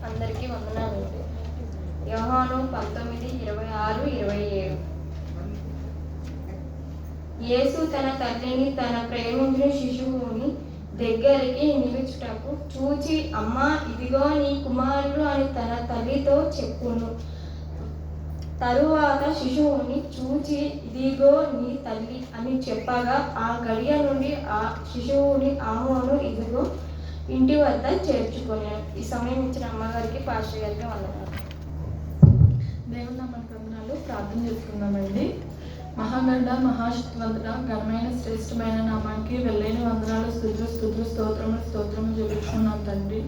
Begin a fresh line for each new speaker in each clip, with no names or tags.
అందరికీ వందనాలండి. యోహాను 19:26-27. యేసు తన తల్లిని, తన ప్రేమించిన శిశువుని దగ్గరికి నిలుచుటకు చూచి, అమ్మా, ఇదిగో నీ కుమారుడు అని తన తల్లితో చెప్పును. తరువాత శిశువుని చూచి, ఇదిగో నీ తల్లి అని చెప్పగా, ఆ గడియ నుండి ఆ శిశువుని ఆమెను ఇదిగో ఇంటి వద్ద చేర్చుకున్నాను. ఈ సమయం ఇచ్చిన అమ్మగారికి, పాస్టర్ గారికి వందనాలు.
దేవుని నామానికి వందనాలు. ప్రార్థన చేసుకుందామండి. మహాగండ మహాశక్తివంతుడ ఘనమైన శ్రేష్టమైన నామానికి వెళ్ళైన వందనాలు, స్తుతులు స్తోత్రము చెల్లించుకున్నాం తండ్రి.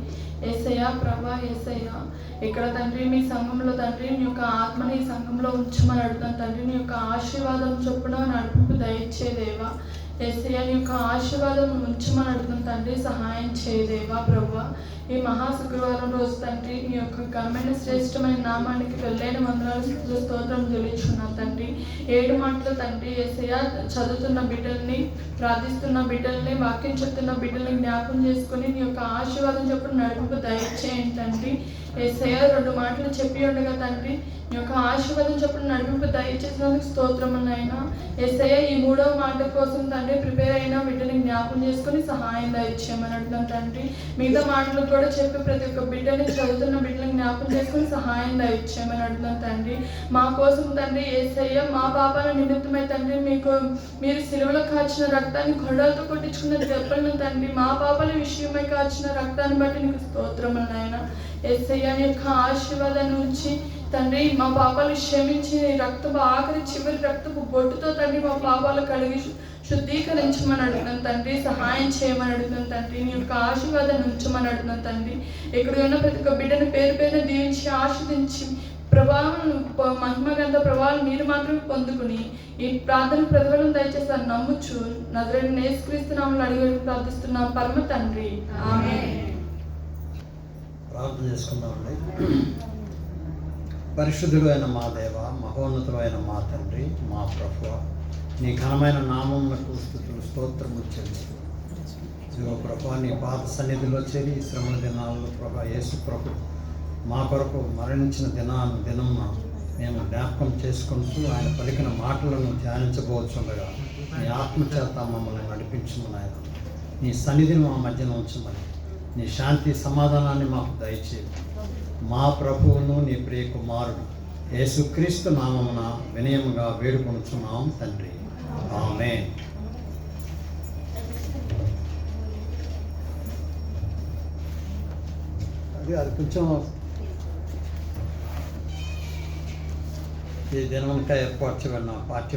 యేసయ్య, ప్రభా, యేసయ్య, ఇక్కడ తండ్రి మీ సంఘంలో తండ్రి నీ యొక్క ఆత్మని ఈ సంఘంలో ఉంచమని అడుగుతాను తండ్రి. నీ యొక్క ఆశీర్వాదం చొప్పున నడిపింపు దయచేదేవా. యేసయ్య, నీ యొక్క ఆశీర్వాదం ఉంచమని అడుగుతాను తండ్రి. సహాయం చేయదేవా ప్రభువా. ఈ మహా శుక్రవారం రోజు తండ్రి నీ యొక్క ఘనమైన శ్రేష్టమైన నామానికి వెళ్ళైన వందనాలు, స్తుతులు స్తోత్రం చెల్లించుకున్నాం తండ్రి. 7 మాటలు తండ్రి యేసయ్య, చదువుతున్న బిడ్డల్ని, ప్రార్థిస్తున్న బిడ్డల్ని, వాక్యం చెప్తున్న బిడ్డల్ని జ్ఞాపకం చేసుకుని నీ యొక్క ఆశీర్వాదం చొప్పున నడుపుకు దయచేయండి తండ్రి. యేసయ్య, 2 మాటలు చెప్పి ఉండగా తండ్రి నీ యొక్క ఆశీర్వాదం చొప్పున నడిపింపు దయచేసినందుకు స్తోత్రము నాయనా. యేసయ్య, ఈ 3వ మాట కోసం తండ్రి ప్రిపేర్ అయిన బిడ్డని జ్ఞాపకం చేసుకుని సహాయం దయచేయమని అడుగుతాం తండ్రి. మిగతా మాటలు కూడా చెప్పి ప్రతి ఒక్క బిడ్డని, చదువుతున్న బిడ్డని జ్ఞాపకం చేసుకుని సహాయం దయచేయమని అడుగుతాం తండ్రి. మా కోసం తండ్రి యేసయ్య, మా పాపాల నిమిత్తమై తండ్రి మీరు సిలువలో కాచిన రక్తాన్ని, గొడవలతో కొట్టించుకున్న దెబ్బలను తండ్రి మా పాపాల విషయమై కాచిన రక్తాన్ని బట్టి నీకు స్తోత్రములు నాయనా. యేసయ్య, నీ యొక్క ఆశీర్వాదాన్ని ఉంచి తండ్రి మా పాపాలు క్షమించి రక్తపు ఆఖరి చివరి రక్తపు బొట్టుతో తండ్రి మా పాపాలు కడిగి శుద్ధీకరించమని అడుగుతున్నాను తండ్రి. సహాయం చేయమని అడుగుతున్నాను తండ్రి. నీ యొక్క ఆశీర్వాదాన్ని ఉంచమని అడుగుతున్నాను తండ్రి. ఇక్కడ ఉన్న ప్రతి ఒక్క బిడ్డను పేరు దీవించి ఆశీర్వదించి ప్రభావం, మహిమగంత ప్రభావం మీరు మాత్రమే పొందుకుని ఈ ప్రార్థన ప్రతిఫలం దయచేస్తాను నమ్ముచు నజరేయుడైన యేసుక్రీస్తు నామములో అడిగి ప్రార్థిస్తున్నాం పరమ తండ్రి, ఆమేన్.
ప్రార్థన చేసుకుందామండి. పరిశుద్ధుడు అయిన మా దేవ, మహోన్నతుడు అయిన మా తండ్రి, మా ప్రభువ, నీ ఘనమైన నామమునకు స్తుతులు స్తోత్రములు చెల్లిస్తూ ఇదిగో ప్రభా, నీ పాద సన్నిధిలో చేరి శ్రమల దినాల్లో ప్రభా యేసు ప్రభు మా కొరకు మరణించిన దినమున మేము జ్ఞాపకం చేసుకుంటూ ఆయన పలికిన మాటలను ధ్యానించబోచుండగా నీ ఆత్మచేత మమ్మల్ని నడిపించమని ఆయన నీ సన్నిధిని మా మధ్యన ఉంచమని నీ శాంతి సమాధానాన్ని మాకు దయచేయి. మా ప్రభువును నీ ప్రియ కుమారుడు యేసుక్రీస్తు నామమున వినయముగా వేడుకొనుచున్నాం తండ్రి, ఆమేన్. అది కొంచెం ఈ దినమునక ఏర్పాటు చేయబడిన పాఠ్య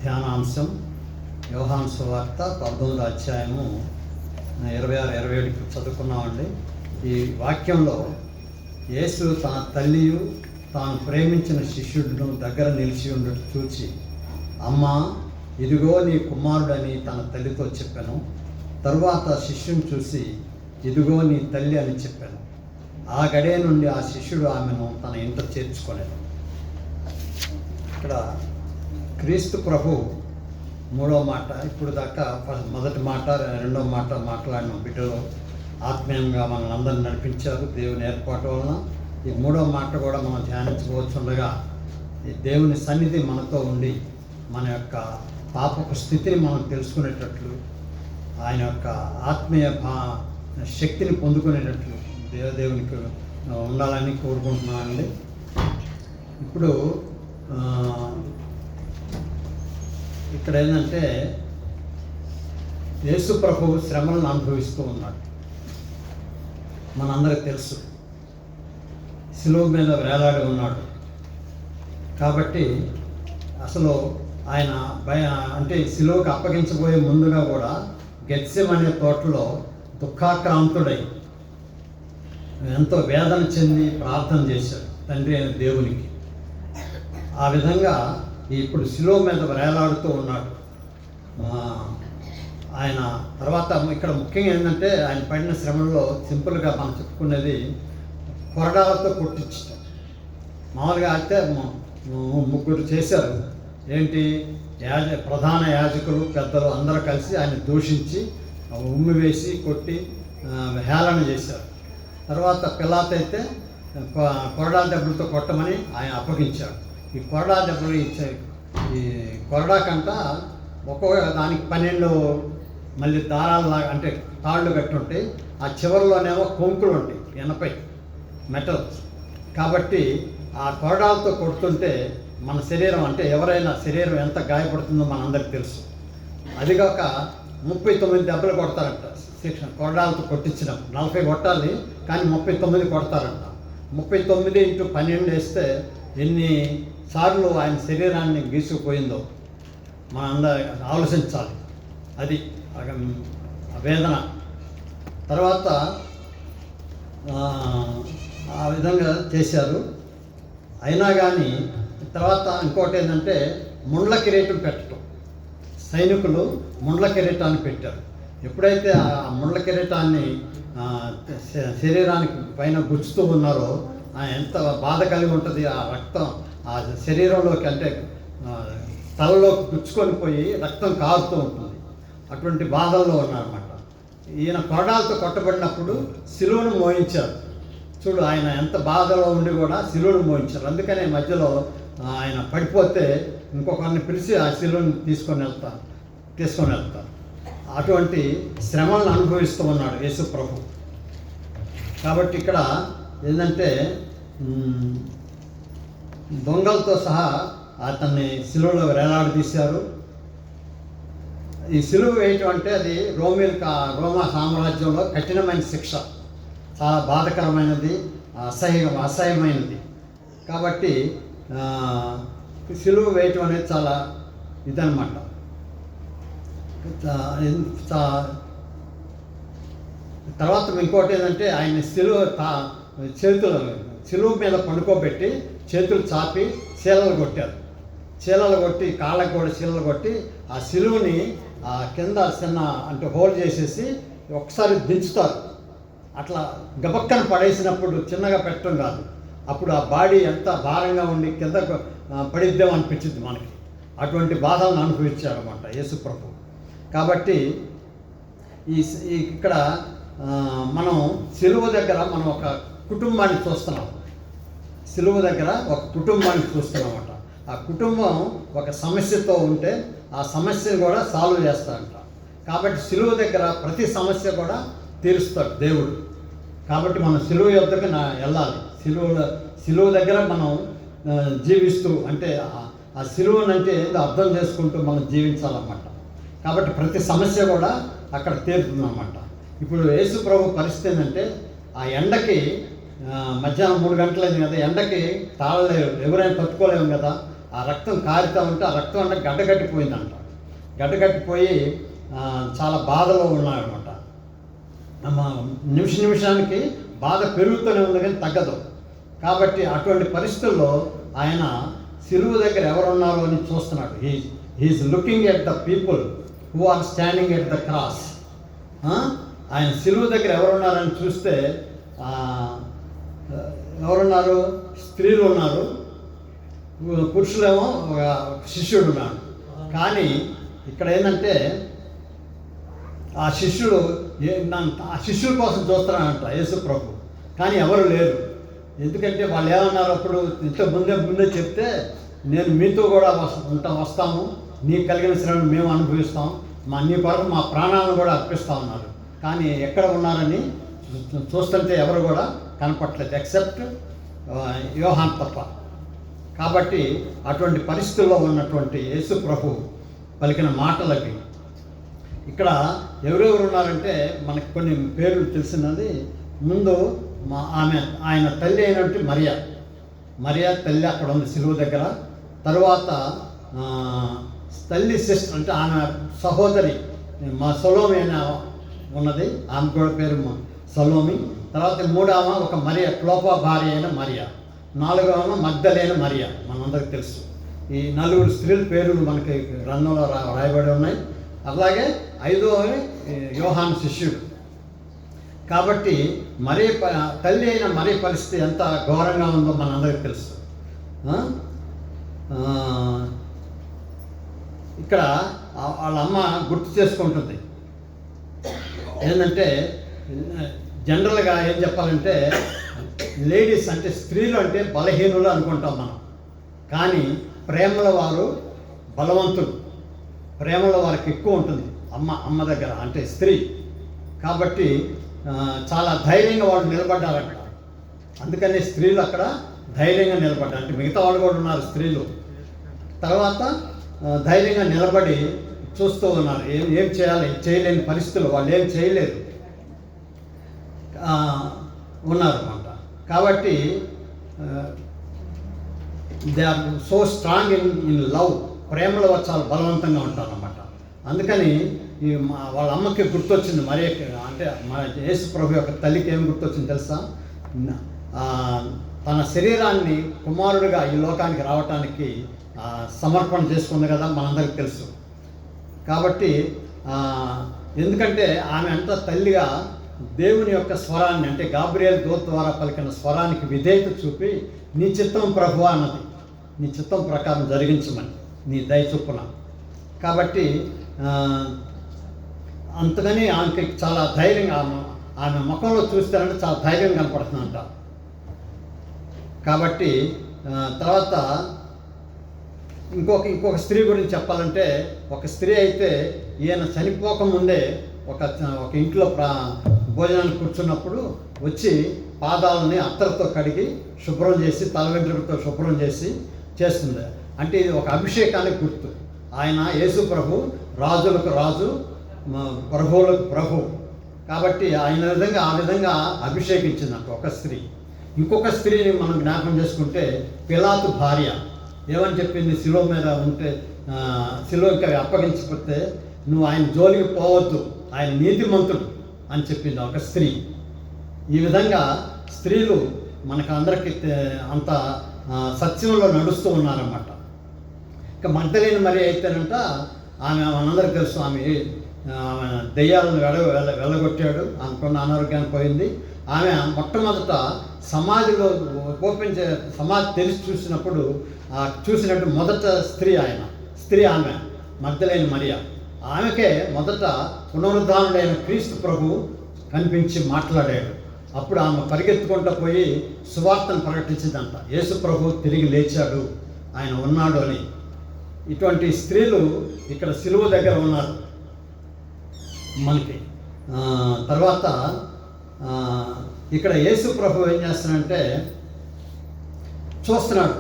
ధ్యానాంశం యోహాను సువార్త 19వ అధ్యాయము 26-27 చదువుకున్నామండి. ఈ వాక్యంలో యేసు తన తల్లియు తాను ప్రేమించిన శిష్యుడును దగ్గర నిలిచి ఉండటం చూచి, అమ్మా, ఇదిగో నీ కుమారుడని తన తల్లితో చెప్పాను. తరువాత శిష్యుని చూసి, ఇదిగో నీ తల్లి అని చెప్పాను. ఆ గడియ నుండి ఆ శిష్యుడు ఆమెను తన ఇంట చేర్చుకోలేదు. ఇక్కడ క్రీస్తు ప్రభు 3వ మాట, ఇప్పుడు దాకా మొదటి మాట 2వ మాట మాట్లాడిన బిడ్డలు ఆత్మీయంగా మనల్ని అందరిని నడిపించారు దేవుని ఏర్పాటు వలన. ఈ 3వ మాట కూడా మనం ధ్యానించవచ్చుండగా ఈ దేవుని సన్నిధి మనతో ఉండి మన యొక్క పాపపు స్థితిని మనం తెలుసుకునేటట్లు, ఆయన యొక్క ఆత్మీయ శక్తిని పొందుకునేటట్లు దేవునికి ఉండాలని కోరుకుంటున్నానండి. ఇప్పుడు ఇక్కడ ఏంటంటే యేసు ప్రభువు శ్రమలను అనుభవిస్తూ ఉన్నాడు. మనందరికి తెలుసు, శిలువ మీద వేలాడి ఉన్నాడు. కాబట్టి అసలు ఆయన అంటే శిలువకు అప్పగించబోయే ముందుగా కూడా గెత్సెమనే తోటలో దుఃఖాక్రాంతుడై ఎంతో వేదన చెంది ప్రార్థన చేశాడు తండ్రి అయిన దేవునికి. ఆ విధంగా ఇప్పుడు శిలువ మీద వేలాడుతూ ఉన్నాడు ఆయన. తర్వాత ఇక్కడ ముఖ్యంగా ఏంటంటే ఆయన పడిన శ్రమలో సింపుల్గా మనం చెప్పుకునేది కొరడాలతో కొట్టించడం. మామూలుగా అయితే 3 చేశారు. ఏంటి, ప్రధాన యాజకులు, పెద్దలు అందరూ కలిసి ఆయన దూషించి ఉమ్మి వేసి కొట్టి హేళన చేశారు. తర్వాత పిలాతు అయితే కొరడా దెబ్బలతో కొట్టమని ఆయన అప్పగించాడు. ఈ కొరడా దెబ్బలు ఈ కొరడా కంట ఒక్కో దానికి 12 మళ్ళీ దారాలలాగా అంటే తాళ్ళు కట్టుంటాయి. ఆ చివరిలోనేమో కొంకులు ఉంటాయి, ఎనపై మెటల్. కాబట్టి ఆ కొరడాలతో కొడుతుంటే మన శరీరం అంటే ఎవరైనా శరీరం ఎంత గాయపడుతుందో మనందరికీ తెలుసు. అదిగాక 39 దెబ్బలు కొడతారంట శిక్షణ, కొరడాలతో కొట్టించడం. 40 కొట్టాలి కానీ 39 కొడతారంట. 39 × 12 వేస్తే ఎన్ని సార్లు ఆయన శరీరాన్ని గీసుకుపోయిందో మనందరూ ఆలోచించాలి. అది వేదన. తర్వాత ఆ విధంగా చేశారు. అయినా కానీ తర్వాత ఇంకోటి ఏంటంటే ముండ్ల కిరీటం పెట్టడం. సైనికులు ముండ్ల కిరీటాన్ని పెట్టారు. ఎప్పుడైతే ఆ ముండ్ల కిరీటాన్ని శరీరానికి పైన గుచ్చుతూ ఉన్నారో ఎంత బాధ కలిగి ఉంటుంది. ఆ రక్తం ఆ శరీరంలోకి అంటే తలలోకి గుచ్చుకొని పోయి రక్తం కారుతూ ఉంటుంది. అటువంటి బాధల్లో ఉన్నారన్నమాట. ఈయన కొరడాలతో కొట్టబడినప్పుడు సిలువను మోయించారు. చూడు, ఆయన ఎంత బాధలో ఉండి కూడా సిలువను మోయించారు. అందుకనే మధ్యలో ఆయన పడిపోతే ఇంకొకరిని పిలిచి ఆ సిలువను తీసుకొని వెళ్తారు. అటువంటి శ్రమలను అనుభవిస్తూ ఉన్నాడు యేసు ప్రభు. కాబట్టి ఇక్కడ ఏంటంటే దొంగలతో సహా అతన్ని సిలువలో వేలాడదీశారు. ఈ సిలువ వేయటం అంటే అది రోమా సామ్రాజ్యంలో కఠినమైన శిక్ష, చాలా బాధకరమైనది, అసహ్యమైనది. కాబట్టి సిలువ వేయటం అనేది చాలా ఇదనమాట. తర్వాత ఇంకోటి ఏంటంటే ఆయన సిలువ మీద పండుకోబెట్టి చేతులు చాపి చీలలు కొట్టి కాళ్ళకు కూడా చీలలు కొట్టి ఆ సిలువని ఆ కింద చిన్న అంటే హోల్ చేసేసి ఒకసారి దించుతారు. అట్లా గబక్కన పడేసినప్పుడు చిన్నగా పెట్టడం కాదు, అప్పుడు ఆ బాడీ ఎంత భారంగా ఉండి కింద పడిద్దాం అనిపించింది మనకి. అటువంటి బాధలను అనుభవించారన్నమాట యేసు ప్రభు. కాబట్టి ఇక్కడ మనం సిలువ దగ్గర మనం ఒక కుటుంబాన్ని చూస్తున్నాం. సిలువ దగ్గర ఒక కుటుంబాన్ని చూస్తున్నామట. ఆ కుటుంబం ఒక సమస్యతో ఉంటే ఆ సమస్యను కూడా సాల్వ్ చేస్తాడంట. కాబట్టి సిలువ దగ్గర ప్రతి సమస్య కూడా తీరుస్తాడు దేవుడు. కాబట్టి మనం సిలువ యొద్దకు వెళ్ళాలి. సిలువ దగ్గర మనం జీవిస్తూ అంటే ఆ సిలువనంటే ఏదో అర్థం చేసుకుంటూ మనం జీవించాలన్నమాట. కాబట్టి ప్రతి సమస్య కూడా అక్కడ తీరుతుందన్నమాట. ఇప్పుడు యేసు ప్రభు పరిస్థితి ఏంటంటే ఆ ఎండకి మధ్యాహ్నం 3 గంటలైంది కదా, ఎండకి తాళలేరు, ఎవరైనా తట్టుకోలేము కదా. ఆ రక్తం కారుతూ ఉంటే ఆ రక్తం అంటే గడ్డగట్టిపోయిందంట. గడ్డగట్టిపోయి చాలా బాధలో ఉన్నాడనమాట. నిమిషానికి బాధ పెరుగుతూనే ఉంది కానీ తగ్గదు. కాబట్టి అటువంటి పరిస్థితుల్లో ఆయన సిలువ దగ్గర ఎవరున్నారో అని చూస్తున్నాడు. He's looking at the people who are standing at the cross. ఆయన సిలువ దగ్గర ఎవరున్నారని చూస్తే ఎవరున్నారు? స్త్రీలు ఉన్నారు, పురుషులేమో ఒక శిష్యుడు ఉన్నాడు. కానీ ఇక్కడ ఏంటంటే ఆ శిష్యుల కోసం చూస్తున్నాడంట యేసు ప్రభు. కానీ ఎవరు లేరు. ఎందుకంటే వాళ్ళు ఏమన్నారు అప్పుడు, ఇంత ముందే చెప్తే నేను మీతో కూడా వస్తాము, నీకు కలిగిన శ్రమను మేము అనుభవిస్తాం, నీ కొరకు మా ప్రాణాలను కూడా అర్పిస్తూ ఉన్నారు. కానీ ఎక్కడ ఉన్నారని చూస్తుంటే ఎవరు కూడా కనపట్లేదు ఎక్సెప్ట్ యోహాన్ తప్ప. కాబట్టి అటువంటి పరిస్థితుల్లో ఉన్నటువంటి యేసు ప్రభు పలికిన మాటలకి ఇక్కడ ఎవరెవరు ఉన్నారంటే మనకు కొన్ని పేర్లు తెలిసినది. ముందు ఆయన తల్లి అయినట్టు మరియా తల్లి అక్కడ ఉంది సిలువ దగ్గర. తరువాత తల్లి సిస్టర్ అంటే ఆమె సహోదరి మా సొలోమి అనే ఉన్నది, ఆమె కూడా పేరు సొలోమి. తర్వాత 3వ ఒక మరియా, క్లోపా భార్య అయిన మరియా. 4వ మగ్దలేన మరియా, మనందరికి తెలుసు. ఈ 4 స్త్రీల పేర్లు మనకి గ్రంథంలో రాయబడి ఉన్నాయి. అలాగే 5వది యోహాను శిష్యుడు. కాబట్టి తల్లి అయిన మరి పరిస్థితి ఎంత ఘోరంగా ఉందో మనందరికీ తెలుసు. ఇక్కడ వాళ్ళ అమ్మ గుర్తు చేసుకుంటుంది ఏంటంటే జనరల్గా ఏం చెప్పాలంటే లేడీస్ అంటే స్త్రీలు అంటే బలహీనులు అనుకుంటాం మనం. కానీ ప్రేమల వారు బలవంతులు, ప్రేమలో వారికి ఎక్కువ ఉంటుంది అమ్మ దగ్గర అంటే స్త్రీ. కాబట్టి చాలా ధైర్యంగా వాళ్ళు నిలబడ్డారంట. అందుకని స్త్రీలు అక్కడ ధైర్యంగా నిలబడ్డారు. అంటే మిగతా వాళ్ళు కూడా ఉన్నారు స్త్రీలు. తర్వాత ధైర్యంగా నిలబడి చూస్తూ ఉన్నారు. ఏం చేయాలి, చేయలేని పరిస్థితులు, వాళ్ళు ఏం చేయలేరు ఉన్నారన్నమాట. కాబట్టి they are so strong in love, ప్రేమలో చాలా బలవంతంగా ఉంటారన్నమాట. అందుకని వాళ్ళ అమ్మకి గుర్తొచ్చింది మరి, అంటే మన యేసు ప్రభు యొక్క తల్లికి ఏం గుర్తొచ్చింది తెలుసా? తన శరీరాన్ని కుమారుడిగా ఈ లోకానికి రావటానికి సమర్పణ చేసుకుంది కదా, మనందరికీ తెలుసు. కాబట్టి ఎందుకంటే ఆమె అంతా తల్లిగా దేవుని యొక్క స్వరాన్ని, అంటే గాబ్రియేల్ దూత ద్వారా పలికిన స్వరానికి విధేయత చూపి నీ చిత్తం ప్రభువా అన్నది, నీ చిత్తం ప్రకారం జరిగించమని, నీ దయ చొప్పున. కాబట్టి అంతగాని ఆమెకి చాలా ధైర్యంగా, ఆమె ముఖంలో చూస్తారంటే చాలా ధైర్యం కనపడుతుందంట. కాబట్టి తర్వాత ఇంకొక స్త్రీ గురించి చెప్పాలంటే, ఒక స్త్రీ అయితే ఈయన చనిపోకముందే ఒక ఇంట్లో భోజనానికి కూర్చున్నప్పుడు వచ్చి పాదాలని అత్తరుతో కడిగి శుభ్రం చేసి, తల వెంట్రుకతో శుభ్రం చేసి చేస్తుంది. అంటే ఇది ఒక అభిషేకానికి గుర్తు. ఆయన యేసు ప్రభు రాజులకు రాజు, ప్రభువులకు ప్రభు. కాబట్టి ఆ విధంగా అభిషేకించిందంట ఒక స్త్రీ. ఇంకొక స్త్రీని మనం జ్ఞాపకం చేసుకుంటే పిలాతు భార్య ఏమని చెప్పింది? శిలువ మీద ఉంటే, శిలువకి అప్పగించకపోతే నువ్వు ఆయన జోలికి పోవద్దు, ఆయన నీతిమంతుడు అని చెప్పింది ఒక స్త్రీ. ఈ విధంగా స్త్రీలు మనకు అందరికీ అంత సత్యంలో నడుస్తూ ఉన్నారన్నమాట. ఇక మగ్దలేని మరి అయితేనంట, ఆమె మనందరికీ తెలుసు, ఆమె దెయ్యాలను వెళ్ళగొట్టాడు, ఆమెకున్న అనారోగ్యాన్ని పోయింది. ఆమె మొట్టమొదట సమాధిలో సమాధి తెరిచి చూసినట్టు మొదట స్త్రీ ఆమె మగ్దలేని మరియా. ఆమెకే మొదట పునరుద్ధానుడైన క్రీస్తు ప్రభు కనిపించి మాట్లాడాడు. అప్పుడు ఆమె పరిగెత్తుకుంటూ పోయి సువార్తను ప్రకటించిందంట, యేసు ప్రభు తిరిగి లేచాడు, ఆయన ఉన్నాడు అని. ఇటువంటి స్త్రీలు ఇక్కడ సిలువ దగ్గర ఉన్నారు మనకి. తర్వాత ఇక్కడ యేసు ప్రభు ఏం చేస్తున్నాడంటే చూస్తున్నాడు.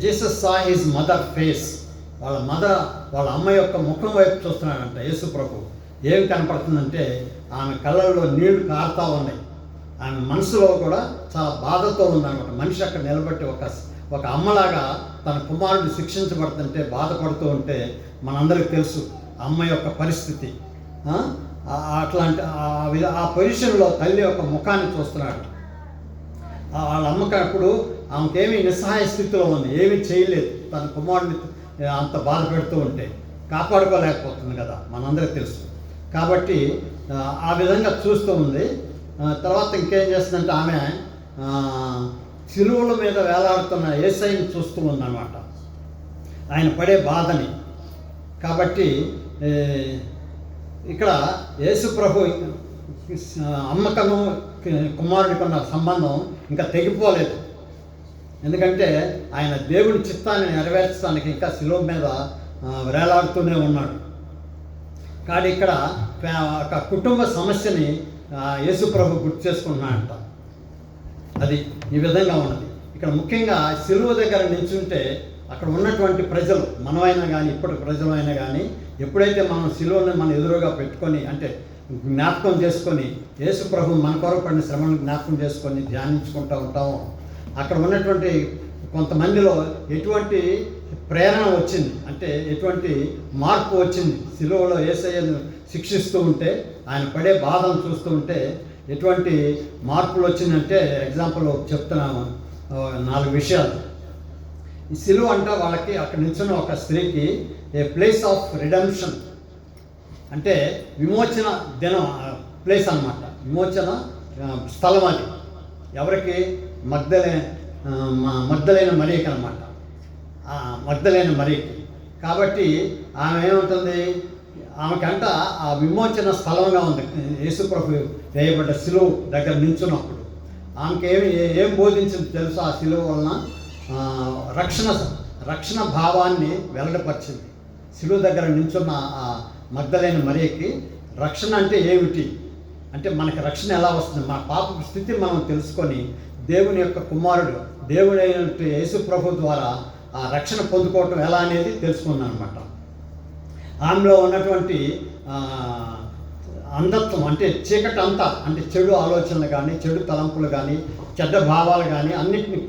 జీసస్ సా హిజ్ మదర్ ఫేస్, వాళ్ళ అమ్మ యొక్క ముఖం వైపు చూస్తున్నాడంట యేసు ప్రభు. ఏం కనపడుతుందంటే ఆమె కళ్ళల్లో నీళ్లు కారుతూ ఉన్నాయి. ఆమె మనసులో కూడా చాలా బాధతో ఉందన్నమాట. మనిషి అక్కడ నిలబట్టి ఒక అమ్మలాగా తన కుమారుడు శిక్షించబడుతుంటే బాధపడుతూ ఉంటే మనందరికీ తెలుసు అమ్మ యొక్క పరిస్థితి. అట్లాంటి ఆ పొజిషన్లో తల్లి యొక్క ముఖాన్ని చూస్తున్నాడు. వాళ్ళ అమ్మకి అప్పుడు ఆమెకేమీ నిస్సహాయ స్థితిలో ఉంది, ఏమీ చేయలేదు. తన కుమారుడిని అంత బాధ పెడుతూ ఉంటే కాపాడుకోలేకపోతుంది కదా, మనందరికీ తెలుసు. కాబట్టి ఆ విధంగా చూస్తూ ఉంది. తర్వాత ఇంకేం చేస్తుందంటే ఆమె శిలువల మీద వేలాడుతున్న యేసయ్యని చూస్తూ ఉందన్నమాట, ఆయన పడే బాధని. కాబట్టి ఇక్కడ యేసు ప్రభు అమ్మకను కుమారుడికి ఉన్న సంబంధం ఇంకా తెగిపోలేదు. ఎందుకంటే ఆయన దేవుని చిత్తాన్ని నెరవేర్చడానికి ఇంకా శిలువ మీద వేలాడుతూనే ఉన్నాడు. కానీ ఇక్కడ ఒక కుటుంబ సమస్యని యేసు ప్రభు గుర్తు చేసుకుంటున్నాడంట. అది ఈ విధంగా ఉన్నది. ఇక్కడ ముఖ్యంగా శిలువ దగ్గర నిల్చుంటే అక్కడ ఉన్నటువంటి ప్రజలు, మనమైనా కానీ ఇప్పటి ప్రజలైనా కానీ, ఎప్పుడైతే మనం శిలువని మన ఎదురుగా పెట్టుకొని, అంటే జ్ఞాపకం చేసుకొని, యేసు ప్రభు మన కొరకు పడిన శ్రమను జ్ఞాపకం చేసుకొని ధ్యానించుకుంటూ ఉంటామో, అక్కడ ఉన్నటువంటి కొంతమందిలో ఎటువంటి ప్రేరణ వచ్చింది, అంటే ఎటువంటి మార్పు వచ్చింది. శిలువలో యేసయ్యను శిక్షిస్తూ ఉంటే, ఆయన పడే బాధను చూస్తూ ఉంటే ఎటువంటి మార్పులు వచ్చిందంటే, ఎగ్జాంపుల్ చెప్తున్నాము 4 విషయాలు. ఈ శిలువ అంటే వాళ్ళకి అక్కడ నిల్చున్న ఒక స్త్రీకి ఏ ప్లేస్ ఆఫ్ రిడెంప్షన్, అంటే విమోచన దినం ప్లేస్ అన్నమాట, విమోచన స్థలం. అది ఎవరికి? మగ్దలైన మరియకి అన్నమాట, మగ్దలైన మరియకి. కాబట్టి ఆమె ఏముంటుంది, ఆమెకంట ఆ విమోచన స్థలంగా ఉంది. యేసుప్రభు వేయబడ్డ శిలువ దగ్గర నించున్నప్పుడు ఆమెకి ఏం బోధించింది తెలుసు? ఆ శిలువ వలన రక్షణ భావాన్ని వెల్లడిపరిచింది. శిలువ దగ్గర నించున్న ఆ మగ్దలైన మరియకి రక్షణ అంటే ఏమిటి, అంటే మనకి రక్షణ ఎలా వస్తుంది, మన పాప స్థితి మనం తెలుసుకొని దేవుని యొక్క కుమారుడు దేవుడైన యేసుప్రభు ద్వారా ఆ రక్షణ పొందుకోవటం ఎలా అనేది తెలుసుకున్నాను అనమాట. ఆమెలో ఉన్నటువంటి అంధత్వం అంటే చీకటి అంతా, అంటే చెడు ఆలోచనలు కానీ చెడు తలంపులు కానీ చెడ్డ భావాలు కానీ అన్నింటినీ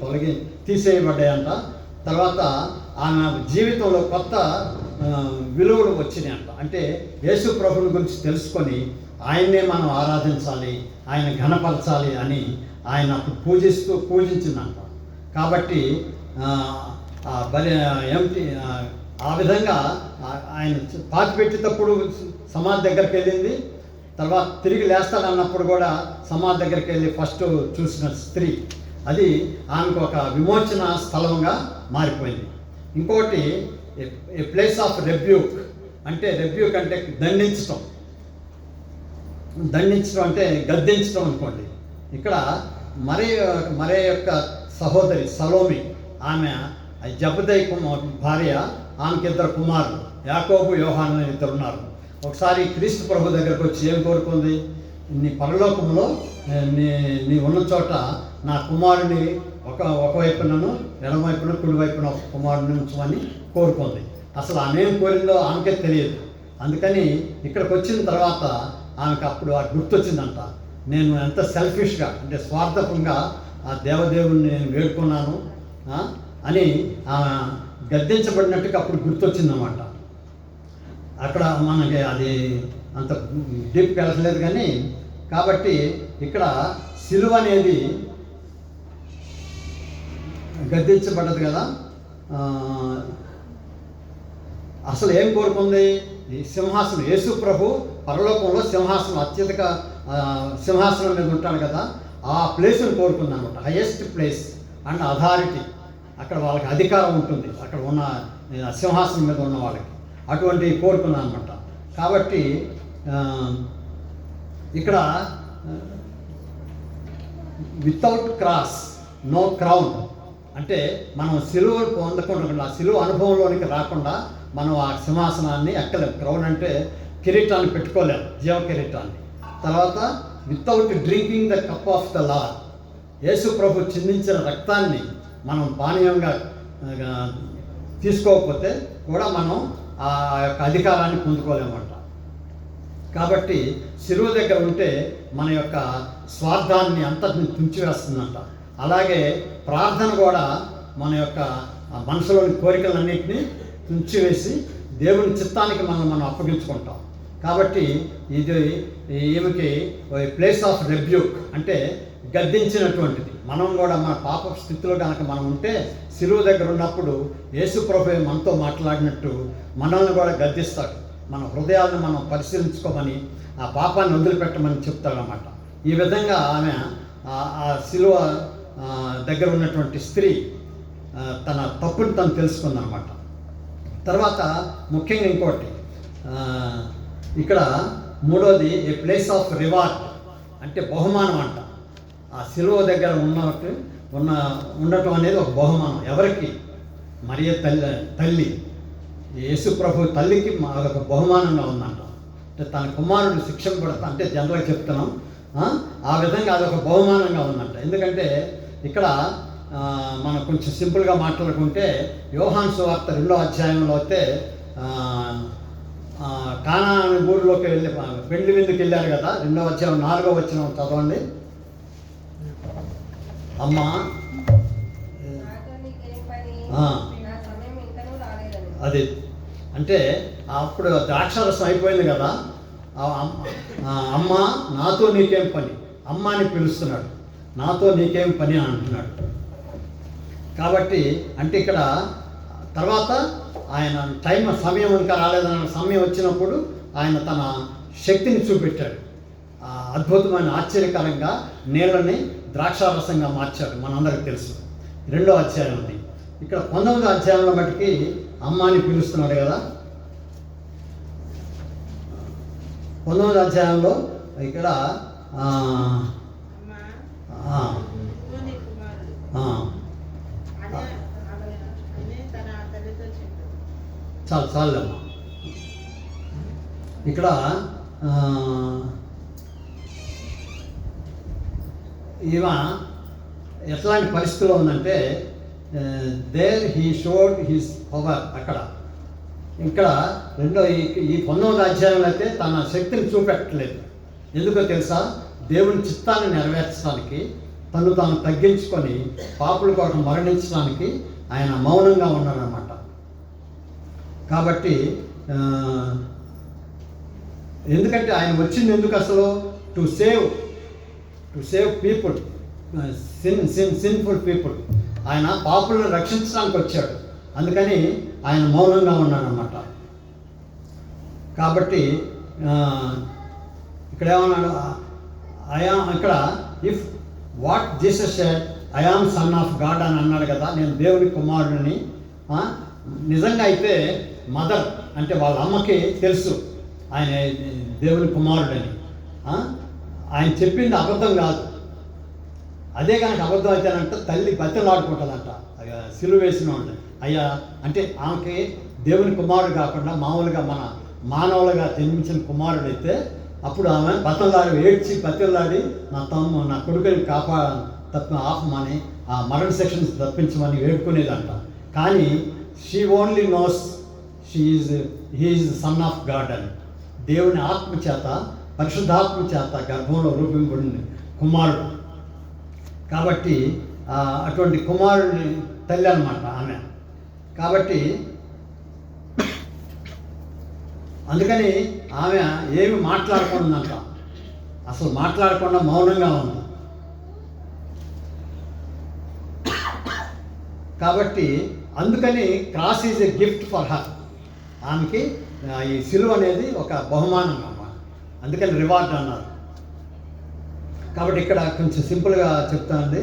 తీసేయబడ్డాయంట. తర్వాత ఆమె జీవితంలో కొత్త విలువలు వచ్చినాయంట. అంటే యేసు ప్రభుని గురించి తెలుసుకొని ఆయన్నే మనం ఆరాధించాలి, ఆయన ఘనపరచాలి అని ఆయన అప్పుడు పూజించిందంట. కాబట్టి ఆ విధంగా ఆయన పాతిపెట్టేటప్పుడు సమాధి దగ్గరికి వెళ్ళింది. తర్వాత తిరిగి లేస్తాడన్నప్పుడు కూడా సమాధి దగ్గరికి వెళ్ళి ఫస్ట్ చూసిన స్త్రీ, అది ఆమెకు ఒక విమోచన స్థలంగా మారిపోయింది. ఇంకోటి ఏ ప్లేస్ ఆఫ్ రెబ్యూక్, అంటే రెబ్యూక్ అంటే దండించడం అంటే గద్దించడం అనుకోండి. ఇక్కడ మరే యొక్క సహోదరి సలోమి, ఆమె జబదయి భార్య, ఆమెకి 2 కుమారులు, యాకోబు యోహాను అని 2 ఉన్నారు. ఒకసారి క్రీస్తు ప్రభు దగ్గరకు వచ్చి ఏం కోరుకుంది? నీ పరలోకంలో నీ ఉన్న చోట నా కుమారుని ఒకవైపునను ఎడమవైపున కుడివైపున ఒక కుమారుని ఉంచమని కోరుకుంది. అసలు ఆమె ఏం కోరిందో ఆమెకే తెలియదు. అందుకని ఇక్కడికి వచ్చిన తర్వాత ఆమెకు అప్పుడు ఆ గుర్తొచ్చిందంట, నేను ఎంత సెల్ఫిష్గా అంటే స్వార్థపంగా ఆ దేవదేవుని నేను వేడుకున్నాను అని గద్దించబడినట్టుగా అప్పుడు గుర్తొచ్చిందన్నమాట. అక్కడ మనకి అది అంత డీప్గా వెళ్ళలేదు కానీ, కాబట్టి ఇక్కడ సిలువ అనేది గద్దించబడ్డది కదా. అసలు ఏం కోరుకుంది? ఈ సింహాసనం, యేసు ప్రభు పరలోకంలో సింహాసనం, అత్యధిక సింహాసనం మీద ఉంటాడు కదా, ఆ ప్లేస్ని కోరుకుంది అనమాట. హైయెస్ట్ ప్లేస్ అండ్ అథారిటీ, అక్కడ వాళ్ళకి అధికారం ఉంటుంది, అక్కడ ఉన్న సింహాసనం మీద ఉన్న వాళ్ళకి అటువంటి కోరుకున్నాను అనమాట. కాబట్టి ఇక్కడ వితౌట్ క్రాస్ నో క్రౌన్, అంటే మనం సిలువ పొందకుండా, ఆ సిలువ అనుభవంలోనికి రాకుండా మనం ఆ సింహాసనాన్ని ఎక్కలేం. క్రౌన్ అంటే కిరీటాన్ని పెట్టుకోలేం, జీవ కిరీటాన్ని. తర్వాత without drinking the cup of the Lord, Yesu ప్రభు చిందించిన రక్తాన్ని మనం పానీయంగా తీసుకోకపోతే కూడా మనం ఆ యొక్క అధికారాన్ని పొందుకోలేమంట. కాబట్టి సిలువ దగ్గర ఉంటే మన యొక్క స్వార్థాన్ని అంతటిని తుంచివేస్తుందంట. అలాగే ప్రార్థన కూడా మన యొక్క మనసులోని కోరికలన్నింటినీ తుంచివేసి దేవుని చిత్తానికి మనం అప్పగించుకుంటాం. కాబట్టి ఇది ఈమెకి ప్లేస్ ఆఫ్ రెబ్యూక్ అంటే గద్దించినటువంటిది. మనం కూడా మన పాప స్థితిలో కనుక మనం ఉంటే సిలువ దగ్గర ఉన్నప్పుడు యేసు ప్రభువే మనతో మాట్లాడినట్టు మనల్ని కూడా గద్దిస్తాడు. మన హృదయాలను మనం పరిశీలించుకోమని, ఆ పాపాన్ని వదిలిపెట్టమని చెప్తాడన్నమాట. ఈ విధంగా ఆమె ఆ సిలువ దగ్గర ఉన్నటువంటి స్త్రీ తన తప్పుని తను తెలుసుకుందనమాట. తర్వాత ముఖ్యంగా ఇంకోటి ఇక్కడ మూడోది ఏ ప్లేస్ ఆఫ్ రివార్డ్, అంటే బహుమానం అంట. ఆ సిలువ దగ్గర ఉండటం అనేది ఒక బహుమానం. ఎవరికి? మరియ తల్లి యేసు ప్రభు తల్లికి అదొక బహుమానంగా ఉందంట. అంటే తన కుమారుడు శిక్షణ పడతా, అంటే జనరల్గా చెప్తున్నాం, ఆ విధంగా అదొక బహుమానంగా ఉందంట. ఎందుకంటే ఇక్కడ మనం కొంచెం సింపుల్గా మాట్లాడుకుంటే యోహాను సువార్త 2వ అధ్యాయంలో అయితే కానా అనే ఊరిలోకి వెళ్ళి పెళ్లి విందుకు వెళ్ళారు కదా. 2వ అధ్యాయం 4వ వచనం చదవండి. అమ్మా అది అంటే అప్పుడు ద్రాక్షారసం అయిపోయింది కదా. అమ్మ నాతో నీకేం పని, అమ్మ అని పిలుస్తున్నాడు, నాతో నీకేం పని అని అంటున్నాడు. కాబట్టి అంటే ఇక్కడ తర్వాత ఆయన సమయం ఇంకా రాలేదన్న సమయం వచ్చినప్పుడు ఆయన తన శక్తిని చూపెట్టాడు. అద్భుతమైన ఆశ్చర్యకరంగా నీళ్ళని ద్రాక్షారసంగా మార్చాడు, మనందరికి తెలుసు. 2వ అధ్యాయం ఉంది. ఇక్కడ 19వ అధ్యాయంలో మటుకి అమ్మ అని పిలుస్తున్నాడు కదా. 19వ అధ్యాయంలో ఇక్కడ చాలు చాలమ్మా. ఇక్కడ ఈమె ఎట్లాంటి పరిస్థితిలో ఉందంటే there he showed his power. అక్కడ ఇక్కడ ఈ 19వ అధ్యాయంలో అయితే తన శక్తిని చూపెట్టలేదు. ఎందుకో తెలుసా? దేవుని చిత్తాన్ని నెరవేర్చడానికి తను తాను తగ్గించుకొని పాపుల కొరకు మరణించడానికి ఆయన మౌనంగా ఉన్నాడనమాట. కాబట్టి ఎందుకంటే ఆయన వచ్చింది ఎందుకు అసలు? To save people, sinful people. ఆయన పాపులను రక్షించడానికి వచ్చాడు. అందుకని ఆయన మౌనంగా ఉన్నాడనమాట. కాబట్టి ఇక్కడ ఏమన్నాడు? ఇక్కడ if what Jesus said I am sun of God అని అన్నాడు కదా, నేను దేవుని కుమారుడిని. నిజంగా అయితే మదర్ అంటే వాళ్ళ అమ్మకి తెలుసు ఆయన దేవుని కుమారుడని. ఆయన చెప్పింది అబద్ధం కాదు. అదే కనుక అబద్ధం అయితేనంట తల్లి బతిలాడుకుంటుందంట సిలువ వేసిన వాళ్ళు. అయ్యా అంటే ఆమెకి దేవుని కుమారుడు కాకుండా మామూలుగా మన మానవులుగా జన్మించిన కుమారుడైతే అప్పుడు ఆమె ఏడ్చి బతిలాడి నా కొడుకుని ఆపమని ఆ మరణ సెక్షన్స్ తప్పించమని వేడుకునేదంట. కానీ she only knows he's son of God అని. దేవుని ఆత్మ చేత, పరిశుద్ధాత్మ చేత గర్భంలో రూపింపబడిన కుమారుడు. కాబట్టి అటువంటి కుమారుడిని తల్లి అన్నమాట ఆమె. కాబట్టి అందుకని ఆమె ఏమి మాట్లాడకుండాంట, అసలు మాట్లాడకుండా మౌనంగా ఉంది. కాబట్టి అందుకని cross is a gift for her. ఆమెకి ఈ సిలువ అనేది ఒక బహుమానం అన్నమాట. అందుకని రివార్డ్ అన్నారు. కాబట్టి ఇక్కడ కొంచెం సింపుల్గా చెప్తానండి.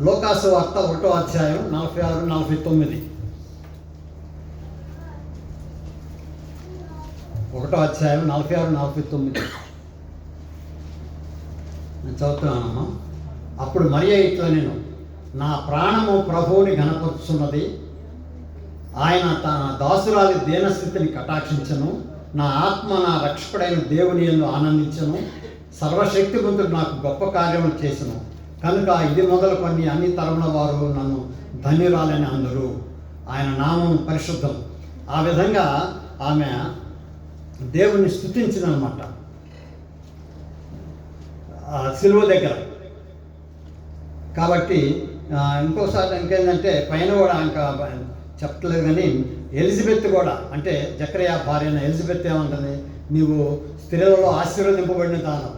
లోకాసు వార్త 1వ అధ్యాయం 46-49. 1వ అధ్యాయం 46-49 నేను చదువుతున్నానమ్మా. అప్పుడు మరియ ఇట్లా, నేను నా ప్రాణము ప్రభువుని ఘనపరుచున్నది, ఆయన తన దాసురాలి దీనస్థితిని కటాక్షించను, నా ఆత్మ నా రక్షకుడైన దేవుని యందు ఆనందించను, సర్వశక్తివంతుడు నాకు గొప్ప కార్యములు చేసెను, కనుక ఇది మొదలుకొని అన్ని తరముల వారు నన్ను ధన్యురాలని అందరూ, ఆయన నామం పరిశుద్ధం. ఆ విధంగా ఆమె దేవుని స్తుతించిందనమాట సిలువ దగ్గర. కాబట్టి ఇంకోసారి ఇంకేంటంటే పైన కూడా ఇంకా చెప్పట్లేదు కానీ ఎలిజబెత్ కూడా, అంటే జకరియా భార్య అయిన ఎలిజబెత్ ఏమంటుంది? నీవు స్త్రీలలో ఆశీర్వదింపబడిన దానం,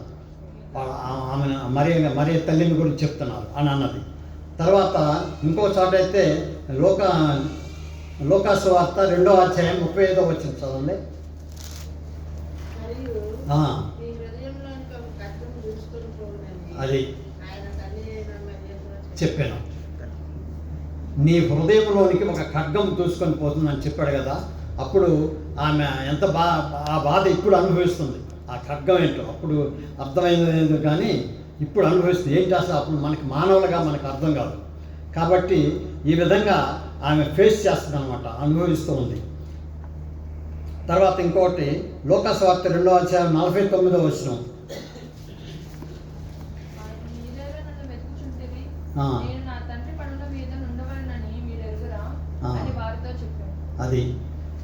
ఆమె మరి తల్లిని గురించి చెప్తున్నారు అని అన్నది. తర్వాత ఇంకో చోట అయితే లోకాసు వార్త 2వ అధ్యాయం 35వ వచనం చదవండి. అది చెప్పాను, నీ హృదయంలోనికి ఒక ఖడ్గం దూసుకొని పోతుందని చెప్పాడు కదా. అప్పుడు ఆమె ఎంత ఆ బాధ ఇప్పుడు అనుభవిస్తుంది. ఆ ఖడ్గం ఏంటో అప్పుడు అర్థమైంది కానీ ఇప్పుడు అనుభవిస్తుంది. ఏంటి అసలు అప్పుడు మనకి మానవులుగా మనకు అర్థం కాదు. కాబట్టి ఈ విధంగా ఆమె ఫేస్ చేస్తుంది అనమాట, అనుభవిస్తూ ఉంది. తర్వాత ఇంకోటి లోకాసు వార్త 2వ అధ్యాయం 49వ వచనం. అది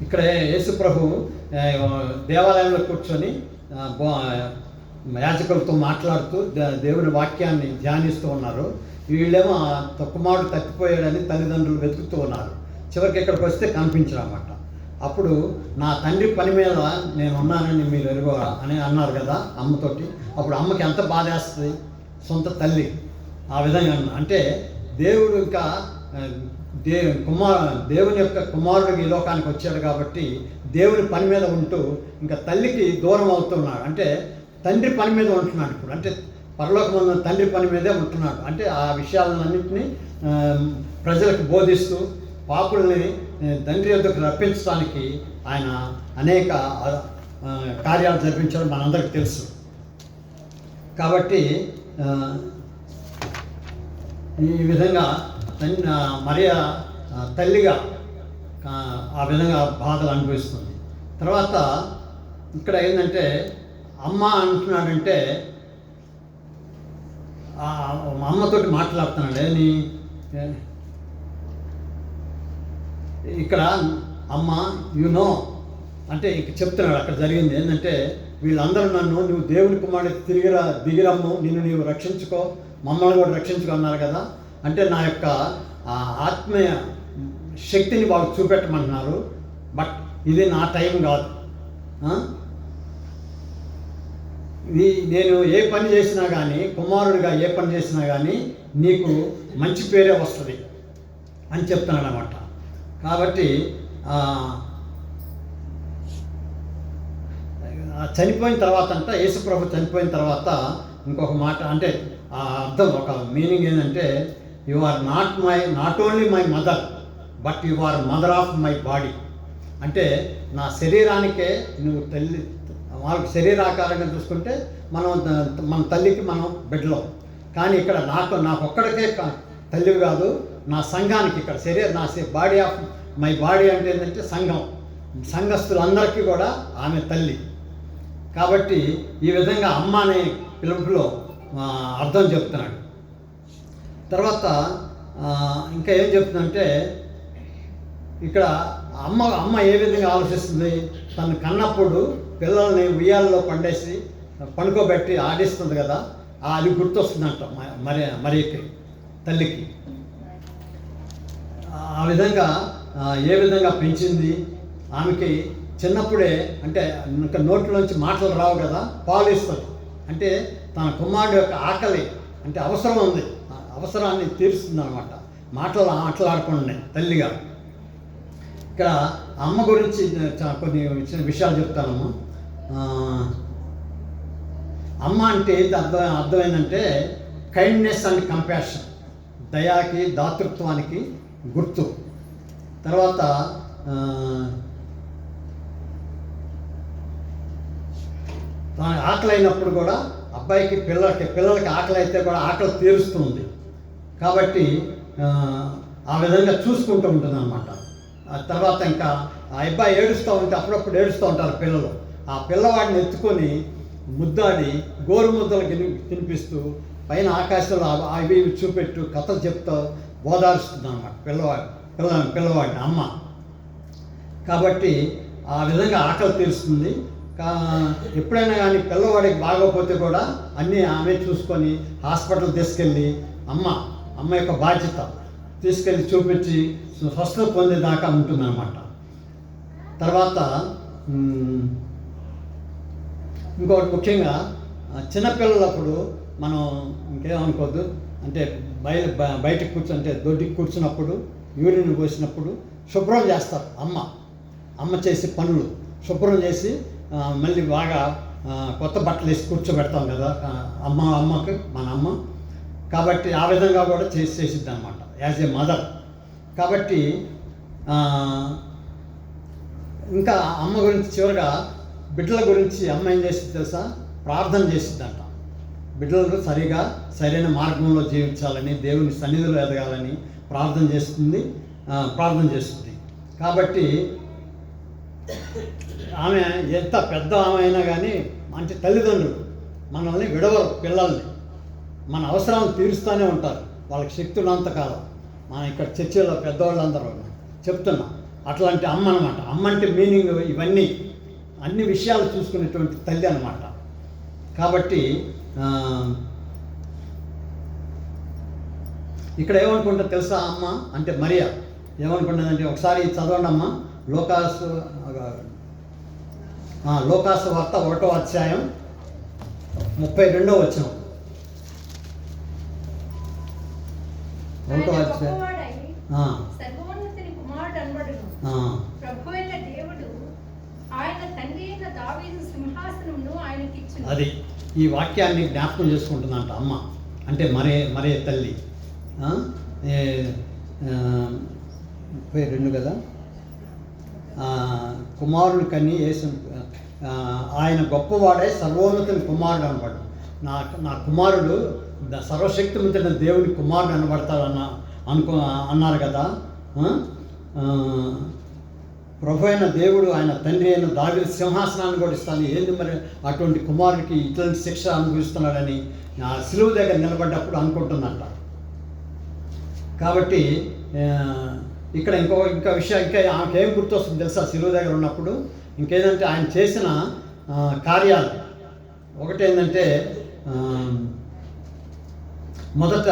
ఇక్కడ యేసు ప్రభు దేవాలయంలో కూర్చొని యాజకులతో మాట్లాడుతూ దేవుని వాక్యాన్ని ధ్యానిస్తూ ఉన్నారు. వీళ్ళేమో కుమారుడు తప్పిపోయాడని తల్లిదండ్రులు వెతుకుతూ ఉన్నారు. చివరికి ఇక్కడికి వస్తే కనిపించరన్నమాట. అప్పుడు నా తండ్రి పని మీద నేను ఉన్నానని మీరు ఎరుగరా అని అన్నారు కదా అమ్మతోటి. అప్పుడు అమ్మకి ఎంత బాధ వేస్తుంది, సొంత తల్లి ఆ విధంగా అంటే దేవుడు ఇంకా దేవుని యొక్క కుమారుడికి ఈ లోకానికి వచ్చాడు కాబట్టి దేవుని పని మీద ఉంటూ ఇంకా తల్లికి దూరం అవుతున్నాడు. అంటే తండ్రి పని మీద ఉంటున్నాడు ఇప్పుడు, అంటే పరలోకమున్న తండ్రి పని మీదే ఉంటున్నాడు. అంటే ఆ విషయాలన్నింటినీ ప్రజలకు బోధిస్తూ పాపుల్ని తండ్రి యొద్దకు రప్పించడానికి ఆయన అనేక కార్యాలు జరిపించడం మనందరికీ తెలుసు. కాబట్టి ఈ విధంగా మరియ తల్లిగా ఆ విధంగా బాధలు అనుభవిస్తుంది. తర్వాత ఇక్కడ ఏంటంటే అమ్మ అంటున్నాడంటే అమ్మతోటి మాట్లాడుతున్నాడు. ఏని ఇక్కడ అమ్మ అంటే ఇక చెప్తున్నాడు అక్కడ జరిగింది ఏంటంటే, వీళ్ళందరూ నువ్వు దేవుని కుమారుడికి దిగిరమ్ము, నీవు రక్షించుకో, మమ్మల్ని కూడా రక్షించుకో అన్నారు కదా. అంటే నా యొక్క ఆత్మీయ శక్తిని వాళ్ళు చూపెట్టమంటున్నారు. బట్ ఇది నా టైం కాదు. నేను ఏ పని చేసినా కానీ, కుమారుడిగా ఏ పని చేసినా కానీ నీకు మంచి పేరే వస్తుంది అని చెప్తున్నాడు అన్నమాట. కాబట్టి చనిపోయిన తర్వాత యేసుప్రభు చనిపోయిన తర్వాత ఇంకొక మాట అంటే ఆ అర్థం ఒక మీనింగ్ ఏంటంటే, you are not only my mother but you are mother of my body. అంటే నా శరీరానికే నువ్వు తల్లి. వాళ్ళకి శరీరాకారంగా చూసుకుంటే మన తల్లికి మనం బిడ్డలో, కానీ ఇక్కడ నాకు ఒక్కడికే తల్లివి కాదు, నా సంఘానికి ఇక్కడ నా బాడీ ఆఫ్ మై బాడీ అంటే ఏంటంటే సంఘస్థులందరికీ కూడా ఆమె తల్లి. కాబట్టి ఈ విధంగా అమ్మ అనే పిలుపులో అర్థం చెప్తున్నాడు. తర్వాత ఇంకా ఏం చెప్తుందంటే, ఇక్కడ అమ్మ ఏ విధంగా ఆలోచిస్తుంది, తను కన్నప్పుడు పిల్లల్ని ఉయ్యాలలో పండుకోబెట్టి ఆడిస్తుంది కదా, అది గుర్తొస్తుందంట మరియకి తల్లికి. ఆ విధంగా ఏ విధంగా పెంచింది. ఆమెకి చిన్నప్పుడే అంటే ఇంకా నోట్లోంచి మాటలు రావు కదా, పాలు ఇస్తుంది. అంటే తన కుమారుడు యొక్క ఆకలి అంటే అవసరం ఉంది, అవసరాన్ని తీరుస్తుంది అనమాట. మాట్లాడకుండా తల్లిగా. ఇక్కడ అమ్మ గురించి కొన్ని విషయాలు చెప్తానమ్మా. అమ్మ అంటే అర్థమైందంటే కైండ్నెస్ అండ్ కంపాషన్, దయాకి దాతృత్వానికి గుర్తు. తర్వాత ఆకలి అయినప్పుడు కూడా అబ్బాయికి పిల్లలకి ఆకలి అయితే కూడా ఆకలి తీరుస్తుంది. కాబట్టి ఆ విధంగా చూసుకుంటూ ఉంటుంది అన్నమాట. తర్వాత ఇంకా ఆ అబ్బాయి ఏడుస్తూ ఉంటే అప్పుడప్పుడు ఏడుస్తూ ఉంటారు పిల్లలు. ఆ పిల్లవాడిని ఎత్తుకొని ముద్దాడి గోరు ముద్దలు తినిపిస్తూ పైన ఆకాశంలో అవి చూపెట్టు కథలు చెప్తూ బోధారుస్తుంది అన్నమాట పిల్లవాడిని అమ్మ. కాబట్టి ఆ విధంగా ఆకలి తీరుస్తుంది. ఎప్పుడైనా కానీ పిల్లవాడికి బాగోకపోతే కూడా అన్నీ ఆమె చూసుకొని హాస్పిటల్ తీసుకెళ్ళి అమ్మ యొక్క బాధ్యత తీసుకెళ్ళి చూపించి స్వస్థత పొందేదాకా ఉంటుందన్నమాట. తర్వాత ఇంకొకటి ముఖ్యంగా చిన్నపిల్లలప్పుడు మనం ఇంకేమనుకోవద్దు, అంటే బయటకు కూర్చుంటే దొడ్డికి కూర్చున్నప్పుడు యూరిన్ పోసినప్పుడు శుభ్రం చేస్తారు. అమ్మ చేసి పనులు శుభ్రం చేసి మళ్ళీ బాగా కొత్త బట్టలు వేసి కూర్చోబెడతాం కదా అమ్మకి మన అమ్మ. కాబట్టి ఆ విధంగా కూడా చేసిద్ది అనమాట యాజ్ ఏ మదర్. కాబట్టి ఇంకా అమ్మ గురించి చివరిగా బిడ్డల గురించి అమ్మ ఏం చేసింది తెలుసా, ప్రార్థన చేసిద్దంట. బిడ్డలు సరైన మార్గంలో జీవించాలని, దేవుని సన్నిధిలో ఎదగాలని ప్రార్థన చేస్తుంది. కాబట్టి ఆమె ఎంత పెద్ద ఆమె అయినా కానీ అంటే తల్లిదండ్రులు మనల్ని విడవరు, పిల్లల్ని మన అవసరాలను తీరుస్తూనే ఉంటారు వాళ్ళకి శక్తి ఉన్నంతకాలం. మన ఇక్కడ చర్చిలో పెద్దవాళ్ళందరూ చెప్తున్నా అట్లాంటి అమ్మ అనమాట. అమ్మ అంటే మీనింగ్ ఇవన్నీ అన్ని విషయాలు చూసుకునేటువంటి తల్లి అనమాట. కాబట్టి ఇక్కడ ఏమనుకుంటా తెలుసా, అమ్మ అంటే మరియా ఏమనుకుంటుందంటే, ఒకసారి చదవండి అమ్మ, లోకాసు వార్త 1వ అధ్యాయం 32వ వచనం. 1వ అధ్యాయం. అది ఈ వాక్యాన్ని జ్ఞాపకం చేసుకుంటుందంట అమ్మ అంటే మరే తల్లి. 32 కదా, కుమారుని కని ఆయన గొప్పవాడే సర్వోన్నతుని కుమారుడు అనబడు. నా కుమారుడు సర్వశక్తిమంతుడైన దేవుని కుమారుడు అనబడతాడు అన్నారు కదా. ప్రభు అయిన దేవుడు ఆయన తండ్రి అయిన దావీదు సింహాసనాన్ని కూడా ఇస్తాను. ఏంది మరి అటువంటి కుమారుడికి ఇట్లాంటి శిక్ష అనుభవిస్తున్నాడని సిలువ దగ్గర నిలబడ్డప్పుడు అనుకుంటుందంట. కాబట్టి ఇక్కడ ఇంకా విషయం ఇంకా ఆమెకేం గుర్తొస్తుంది తెలుసా? సిలువ దగ్గర ఉన్నప్పుడు ఇంకేంటంటే ఆయన చేసిన కార్యాలు ఒకటేంటంటే మొదట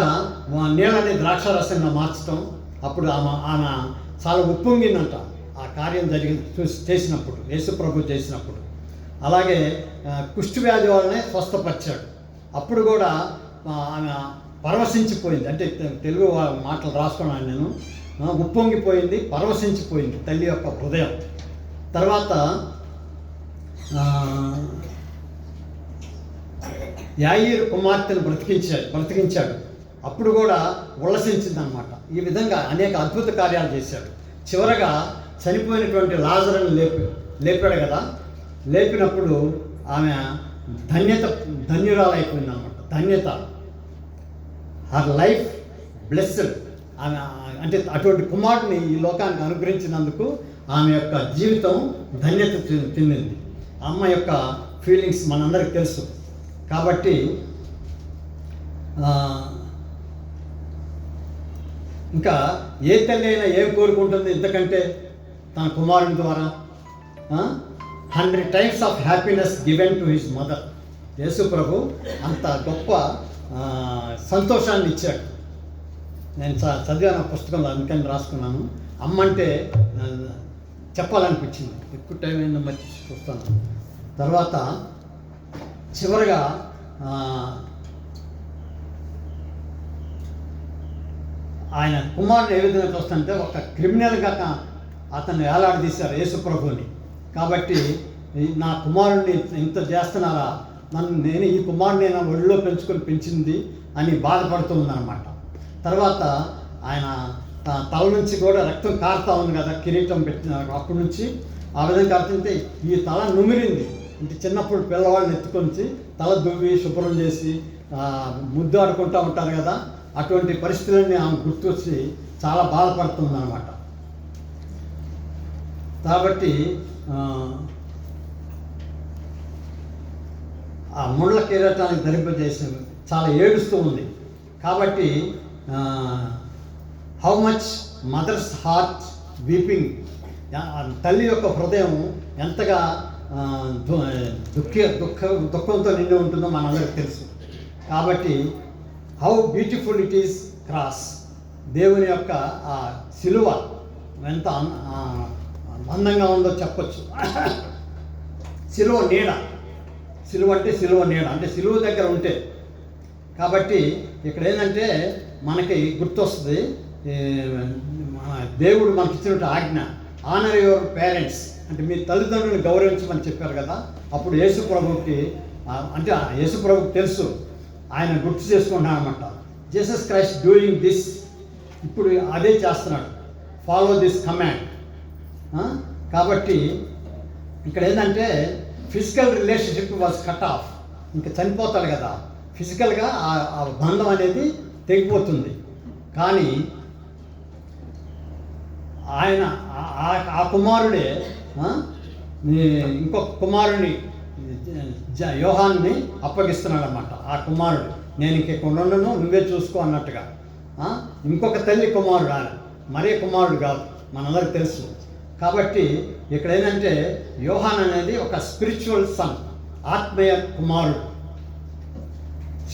నీళ్ళని ద్రాక్షారసంగా మార్చడం. అప్పుడు ఆమె చాలా ఉప్పొంగిందంట ఆ కార్యం చేసినప్పుడు, యేసు ప్రభు చేసినప్పుడు. అలాగే కుష్టి వ్యాధి వాళ్ళనే స్వస్థపరిచాడు. అప్పుడు కూడా ఆమె పరవశించిపోయింది. అంటే తెలుగు మాటలు రాసుకున్నాను నేను. ఉప్పొంగిపోయింది, పరవశించిపోయింది తల్లి యొక్క హృదయం. తర్వాత యాయీరు కుమార్తెను బ్రతికించాడు. అప్పుడు కూడా ఉల్లసించింది అనమాట. ఈ విధంగా అనేక అద్భుత కార్యాలు చేశాడు. చివరగా చనిపోయినటువంటి లాజరును లేపాడు కదా. లేపినప్పుడు ఆమె ధన్యురాలైపోయింది అనమాట. ధన్యత, హర్ లైఫ్ బ్లెస్డ్. ఆమె అంటే అటువంటి కుమారుడిని ఈ లోకానికి అనుగ్రహించినందుకు ఆమె యొక్క జీవితం ధన్యత చెందింది. అమ్మ యొక్క ఫీలింగ్స్ మనందరికి తెలుసు. కాబట్టి ఇంకా ఏ తల్లి అయినా ఏం కోరుకుంటుంది ఇంతకంటే తన కుమారుని ద్వారా? 100 times of happiness given to his mother. Yesu ప్రభు అంత గొప్ప సంతోషాన్ని ఇచ్చాడు. నేను చదివాను పుస్తకంలో, అందుకని రాసుకున్నాను. అమ్మ అంటే చెప్పాలనిపించింది. ఎక్కువ టైం అయిందో మర్చి చూస్తాను. తర్వాత చివరగా ఆయన కుమారుడు ఏ విధంగా చూస్తుంటే ఒక క్రిమినల్గా అతన్ని వేలాడదీశారు యేసు ప్రభుని. కాబట్టి నా కుమారుడిని ఇంత చేస్తున్నారా, నేను ఈ కుమారుడిని నా ఒళ్ళో పెంచింది అని బాధపడుతూ ఉందన్నమాట. తర్వాత ఆయన తల నుంచి కూడా రక్తం కారుతూ ఉంది కదా, కిరీటం పెట్టిన అప్పటి నుంచి ఆ విధంగా కారుతుంటే ఈ తల నుమిరింది. అంటే చిన్నప్పుడు పిల్లవాళ్ళని ఎత్తుకొని తల దువ్వి శుభ్రం చేసి ముద్దు ఆడుకుంటూ ఉంటారు కదా, అటువంటి పరిస్థితులన్నీ ఆమె గుర్తొచ్చి చాలా బాధపడుతుంది అన్నమాట. కాబట్టి ఆ ముళ్ళ కిరీటానికి ధరింపజేసి చాలా ఏడుస్తూ ఉంది. కాబట్టి how much mother's heart weeping, తల్లి యొక్క హృదయం ఎంతగా దుఃఖంతో నిండి ఉంటుందో మనందరికీ తెలుసు. కాబట్టి how beautiful it is cross, దేవుని యొక్క ఆ సిలువ ఎంత అందంగా ఉందో చెప్పచ్చు. సిలువ నీడ, సిలువ అంటే సిలువ నీడ, అంటే సిలువ దగ్గర ఉంటే. కాబట్టి ఇక్కడ ఏంటంటే మనకి గుర్తొస్తుంది దేవుడు మనకి ఇచ్చినట్టు ఆజ్ఞ, ఆనర్ యువర్ పేరెంట్స్, అంటే మీ తల్లిదండ్రులను గౌరవించమని చెప్పారు కదా. అప్పుడు యేసు ప్రభుకి అంటే యేసు ప్రభుకి తెలుసు, ఆయన గుర్తు చేసుకుంటున్నాడు అనమాట. జీసస్ క్రైస్ట్ డూయింగ్ దిస్, ఇప్పుడు అదే చేస్తున్నాడు, ఫాలో దిస్ కమాండ్. కాబట్టి ఇక్కడ ఏంటంటే physical relationship was cut off, ఇంకా చనిపోతాడు కదా, ఫిజికల్గా ఆ బంధం అనేది తెగిపోతుంది. కానీ ఆయన ఆ కుమారుడే ఇంకొక కుమారుని యోహాన్ని అప్పగిస్తున్నాడు అన్నమాట. ఆ కుమారుడు నేను ఇంకెక్కడ ఉండను, నువ్వే చూసుకో అన్నట్టుగా. ఇంకొక తల్లి కుమారుడు, ఆయన మరే కుమారుడు కాదు, మనందరికి తెలుసు. కాబట్టి ఇక్కడ ఏంటంటే యోహాన్ అనేది ఒక స్పిరిచువల్ సన్, ఆత్మీయ కుమారుడు.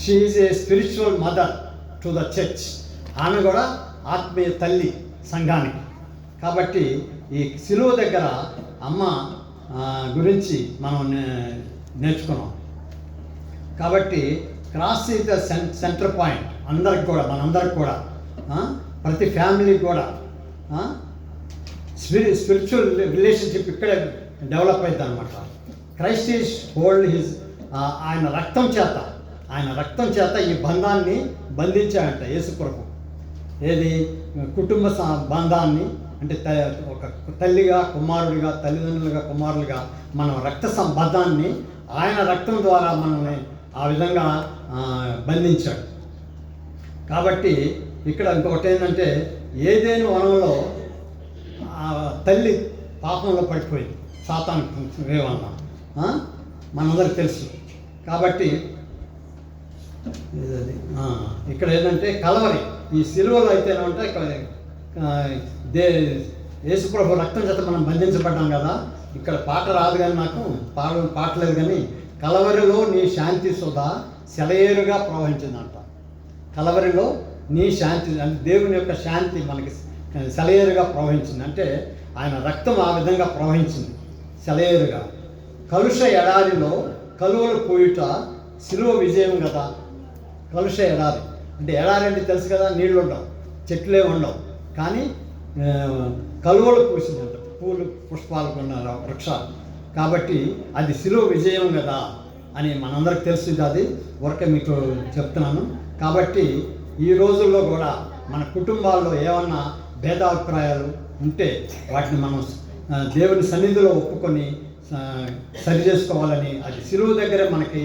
She is a spiritual mother to the church, ఆమె కూడా ఆత్మీయ తల్లి సంఘానికి. కాబట్టి ఈ సిలువ దగ్గర అమ్మ గురించి మనం నేర్చుకున్నాం. కాబట్టి cross is the centre point అందరికి కూడా, మనందరికి కూడా, ప్రతి ఫ్యామిలీకి కూడా స్పిరిచువల్ రిలేషన్షిప్ ఇక్కడే డెవలప్ అవుతుంది అనమాట. క్రైస్ట్ ఈజ్ హోల్డ్ హిజ్, ఆయన రక్తం చేత ఈ బంధాన్ని బంధించాడంట యేసు ప్రభు. ఏది కుటుంబ బంధాన్ని, అంటే ఒక తల్లిగా కుమారుడిగా, తల్లిదండ్రులుగా కుమారులుగా మనం రక్త సంబంధాన్ని ఆయన రక్తం ద్వారా మనల్ని ఆ విధంగా బంధించాడు. కాబట్టి ఇక్కడ ఇంకొకటి ఏంటంటే, ఏదేను వనంలో తల్లి పాపంలో పడిపోయింది సాతాను వల్ల, మనందరికి తెలుసు. కాబట్టి ఇక్కడ ఏంటంటే కలవరి, ఈ సిలువలో అయితేనంటే యేసుప్రభు రక్తం చేత మనం బంధించబడ్డాం కదా. ఇక్కడ పాట రాదు కానీ నాకు పాటలేదు కానీ, కలవరిలో నీ శాంతి సుధా సెలయేరుగా ప్రవహించిందంట. కలవరిలో నీ శాంతి అంటే దేవుని యొక్క శాంతి మనకి సెలయేరుగా ప్రవహించింది. అంటే ఆయన రక్తం ఆ విధంగా ప్రవహించింది సెలయేరుగా. కలుష ఎడారిలో కలువలు పోయుట సిలువ విజయం కదా. కలుష ఎడారి అంటే ఎడారి అంటే తెలుసు కదా, నీళ్ళు ఉండవు, చెట్లే ఉండవు, కానీ కలువలు పూసిందంట, పూలు పుష్పాలు కొన్న వృక్షాలు. కాబట్టి అది సిలువ విజయం కదా అని మనందరికి తెలుసు. అది ఊరకే మీకు చెప్తున్నాను. కాబట్టి ఈ రోజుల్లో కూడా మన కుటుంబాల్లో ఏమన్నా భేదాభిప్రాయాలు ఉంటే వాటిని మనం దేవుని సన్నిధిలో ఒప్పుకొని సరి చేసుకోవాలని, అది సిలువ దగ్గరే మనకి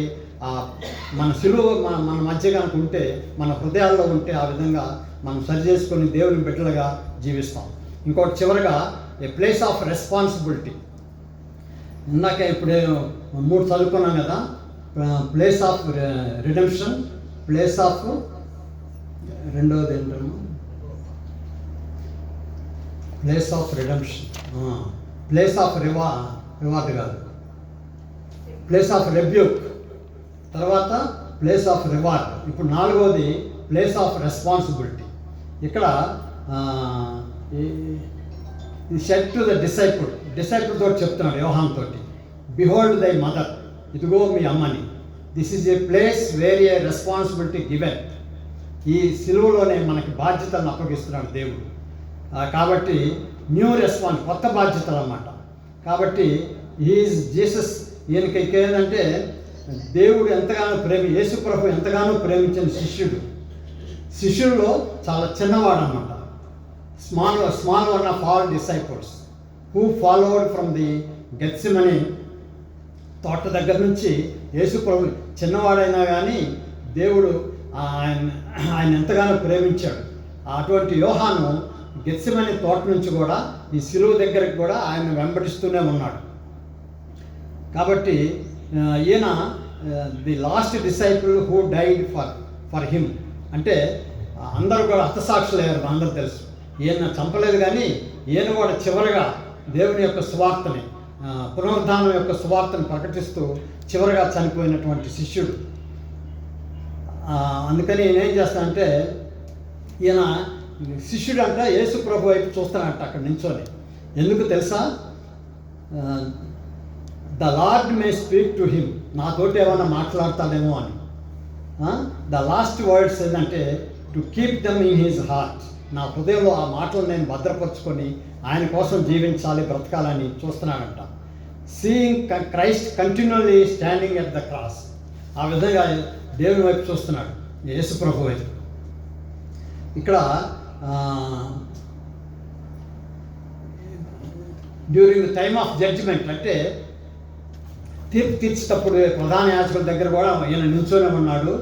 మన సిలువ మన మధ్య కనుక ఉంటే, మన హృదయాల్లో ఉంటే, ఆ విధంగా మనం సరి చేసుకొని దేవుని బిడ్డలుగా జీవిస్తాం. ఇంకోటి చివరిగా ఏ ప్లేస్ ఆఫ్ రెస్పాన్సిబిలిటీ. ఇందాక ఇప్పుడే 3 చదువుకున్నాం కదా. Place of redemption, place of రెండోది ఏంటన్నా place of redemption, place of reward కాదు, ప్లేస్ ఆఫ్ రెబ్యూక్, తర్వాత ప్లేస్ ఆఫ్ రివార్డ్. ఇప్పుడు 4వది ప్లేస్ ఆఫ్ రెస్పాన్సిబిలిటీ. ఇక్కడ ఈ సెడ్ టు ద డిసైపుల్ తోటి చెప్తున్నాడు యోహాన్ తోటి, బిహోల్డ్ దై మదర్, ఇదిగో మీ అమ్మని. This is a place where A responsibility given. ఈ సిలువలోనే మనకి బాధ్యతలను అప్పగిస్తున్నాడు దేవుడు. కాబట్టి న్యూ రెస్పాన్స్, కొత్త బాధ్యతలు అన్నమాట. కాబట్టి జీసస్ ఈయనకి ఏంటంటే దేవుడు ఎంతగానో యేసుప్రభు ఎంతగానో ప్రేమించిన శిష్యుల్లో చాలా చిన్నవాడు అన్నమాట. Small one of all disciples who followed from the Gethsemane తోట దగ్గర నుంచి. యేసుప్రభు చిన్నవాడైనా కానీ దేవుడు ఆయన ఎంతగానో ప్రేమించాడు. అటువంటి యోహాను గెత్సెమనీ తోట నుంచి కూడా ఈ సిలువ దగ్గరికి కూడా ఆయన వెంబడిస్తూనే ఉన్నాడు. కాబట్టి ఈయన the last disciple who died for him. అంటే అందరూ కూడా హతసాక్షులు అయ్యారు, అందరూ తెలుసు. ఈయన చంపలేదు కానీ ఈయన కూడా చివరిగా దేవుని యొక్క సువార్తని, పునరుద్ధానం యొక్క సువార్తను ప్రకటిస్తూ చివరిగా చనిపోయినటువంటి శిష్యుడు. అందుకని నేనేం చేస్తానంటే, ఈయన శిష్యుడు అంట యేసు ప్రభు వైపు చూస్తానంట అక్కడ నించొని. ఎందుకు తెలుసా? The lord may speak to him, నాతోటి ఏమన్నా మాట్లాడతాడేమో అని. ద లాస్ట్ వర్డ్స్ ఏంటంటే to keep them in his heart. నా హృదయంలో ఆ మాటలు నేను భద్రపరుచుకొని ఆయన కోసం జీవించాలి, బ్రతకాలని చూస్తున్నాడంట. Seeing Christ continuously standing at the cross. ఆ విధంగా దేవుని వైపు చూస్తున్నాడు, యేసు ప్రభు వైపు. ఇక్కడ during the time of judgement, అంటే తీర్పు తీర్చేటప్పుడు ప్రధాన యాజకుల దగ్గర కూడా ఈయన నిల్చొనే ఉన్నాడు,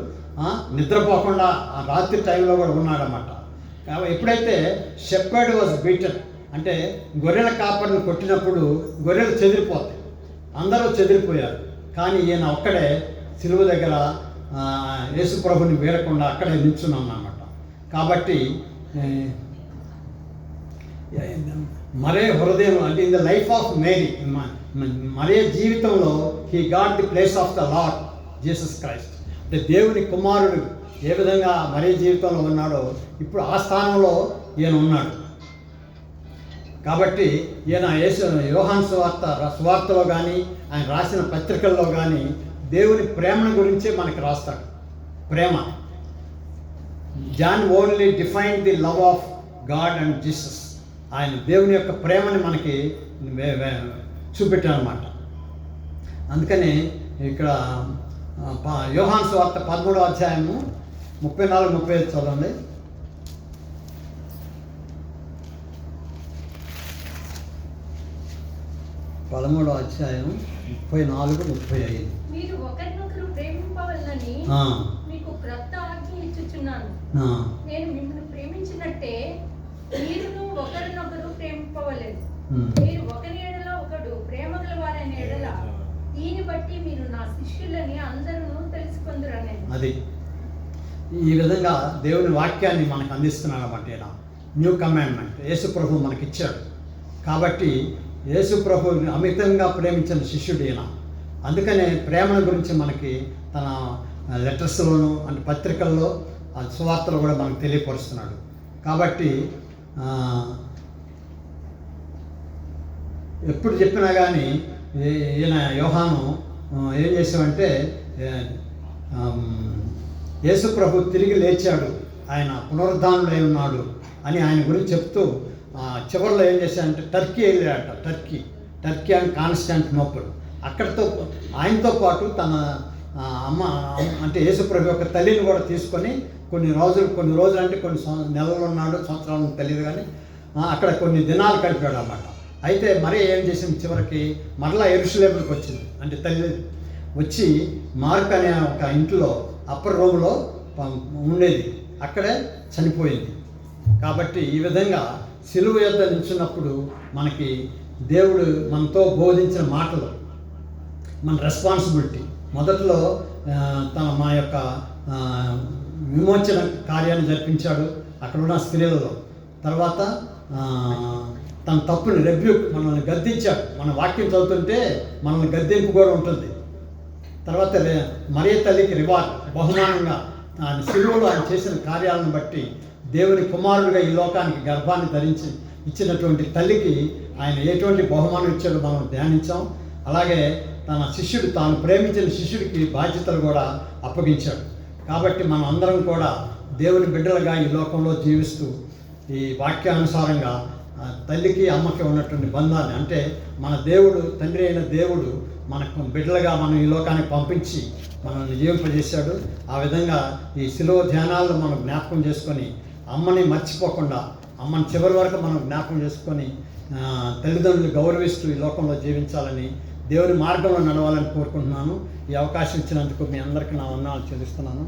నిద్రపోకుండా ఆ రాత్రి టైంలో కూడా ఉన్నాడన్నమాట. ఎప్పుడైతే షెపర్డ్ వాజ్ బీటన్, అంటే గొర్రెల కాపరిని కొట్టినప్పుడు గొర్రెలు చెదిరిపోతాయి, అందరూ చెదిరిపోయారు. కానీ ఈయన ఒక్కడే సిలువ దగ్గర యేసు ప్రభుని వీడకుండా అక్కడే నిల్చున్నాం అన్నమాట. కాబట్టి మరే హృదయం అంటే in the life of Mary, మరే జీవితంలో he got the place of the Lord Jesus Christ. అంటే దేవుని కుమారుడు ఏ విధంగా మరే జీవితంలో ఉన్నాడో ఇప్పుడు ఆ స్థానంలో ఈయన ఉన్నాడు. కాబట్టి ఈయన యోహాను సువార్తలో కానీ ఆయన రాసిన పత్రికల్లో కానీ దేవుని ప్రేమను గురించే మనకి రాస్తాడు. ప్రేమ, John only define the love of God and Jesus. ఆయన దేవుని యొక్క ప్రేమని మనకి చూపెట్టారన్నమాట. అందుకని ఇక్కడ యోహాను సువార్త 13వ అధ్యాయము 34-35 చదవండి. 13వ అధ్యాయం 34-35.
మీరు ఒకరినొకరు ప్రేమింపవలనని
ఆ,
మీకు క్రొత్త ఆజ్ఞ ఇచ్చుచున్నాను.
ఆ,
నేను మిమ్మల్ని ప్రేమించినట్టే మీరును ఒకరినొకరు ప్రేమింపవలెను.
ఉమ్.
మీరు ఒకరి ఎడల ఒకడు ప్రేమ గలవారైన ఎడల దీన్ని బట్టి మీరు నా శిష్యులని అందరూ తెలుసుకుందరని.
అది ఈ విధంగా దేవుని వాక్యాన్ని మనకు అందిస్తున్నాడు అన్నమాట. ఈయన న్యూ కమాండ్మెంట్ యేసు ప్రభు మనకిచ్చాడు. కాబట్టి యేసు ప్రభు అమితంగా ప్రేమించిన శిష్యుడు ఈయన. అందుకనే ప్రేమల గురించి మనకి తన లెటర్స్లోను అంటే పత్రికల్లో సువార్తలు కూడా మనకు తెలియపరుస్తున్నాడు. కాబట్టి ఎప్పుడు చెప్పినా కానీ ఈయన యోహాను ఏం చేసామంటే యేసు ప్రభు తిరిగి లేచాడు, ఆయన పునరుద్ధానుడై ఉన్నాడు అని ఆయన గురించి చెప్తూ చివరిలో ఏం చేశాడంటే టర్కీ వెళ్ళాడట. Turkey and Constantinople. అక్కడితో ఆయనతో పాటు తన అమ్మ అంటే యేసు ప్రభు యొక్క తల్లిని కూడా తీసుకొని కొన్ని రోజులు అంటే కొన్ని నెలలు ఉన్నాడు, సంవత్సరాలు తెలియదు కానీ అక్కడ కొన్ని దినాలు గడిపాడు అన్నమాట. అయితే మరీ ఏం చేసింది, చివరికి మరలా యెరూషలేముకి వచ్చింది. అంటే తల్లి వచ్చి మార్క్ అనే ఒక ఇంట్లో అప్పర్ రూమ్లో ఉండేది, అక్కడే చనిపోయింది. కాబట్టి ఈ విధంగా సిలువ యొద్ద నిల్చున్నప్పుడు మనకి దేవుడు మనతో బోధించిన మాటలు, మన రెస్పాన్సిబిలిటీ. మొదట్లో మా యొక్క విమోచన కార్యాన్ని జరిపించాడు అక్కడ ఉన్న స్త్రీలలో. తర్వాత తన తప్పుని రెబ్యూక్ మనల్ని గద్దించాడు. మన వాక్యం చదువుతుంటే మనల్ని గద్దింపు కూడా ఉంటుంది. తర్వాత మరియ తల్లికి రివార్డ్ బహుమానంగా ఆయన సిలువలో ఆయన చేసిన కార్యాలను బట్టి దేవుని కుమారుడిగా ఈ లోకానికి గర్భాన్ని ధరించి ఇచ్చినటువంటి తల్లికి ఆయన ఎటువంటి బహుమానం ఇచ్చాడో మనం ధ్యానించాం. అలాగే తన శిష్యుడు, తాను ప్రేమించిన శిష్యుడికి బాధ్యతలు కూడా అప్పగించాడు. కాబట్టి మనం అందరం కూడా దేవుని బిడ్డలుగా ఈ లోకంలో జీవిస్తూ ఈ వాక్యానుసారంగా తల్లికి అమ్మకి ఉన్నటువంటి బంధాన్ని, అంటే మన దేవుడు, తండ్రి అయిన దేవుడు మనకు బిడ్డలుగా మనం ఈ లోకానికి పంపించి మనల్ని జీవింపజేశాడు. ఆ విధంగా ఈ శిలువ ధ్యానాలను మనం జ్ఞాపకం చేసుకొని అమ్మని మర్చిపోకుండా, అమ్మని చివరి వరకు మనం జ్ఞాపకం చేసుకొని తల్లిదండ్రులు గౌరవిస్తూ ఈ లోకంలో జీవించాలని, దేవుని మార్గంలో నడవాలని కోరుకుంటున్నాను. ఈ అవకాశం ఇచ్చినందుకు మీ అందరికీ నా వందనాలు చెల్లిస్తున్నాను.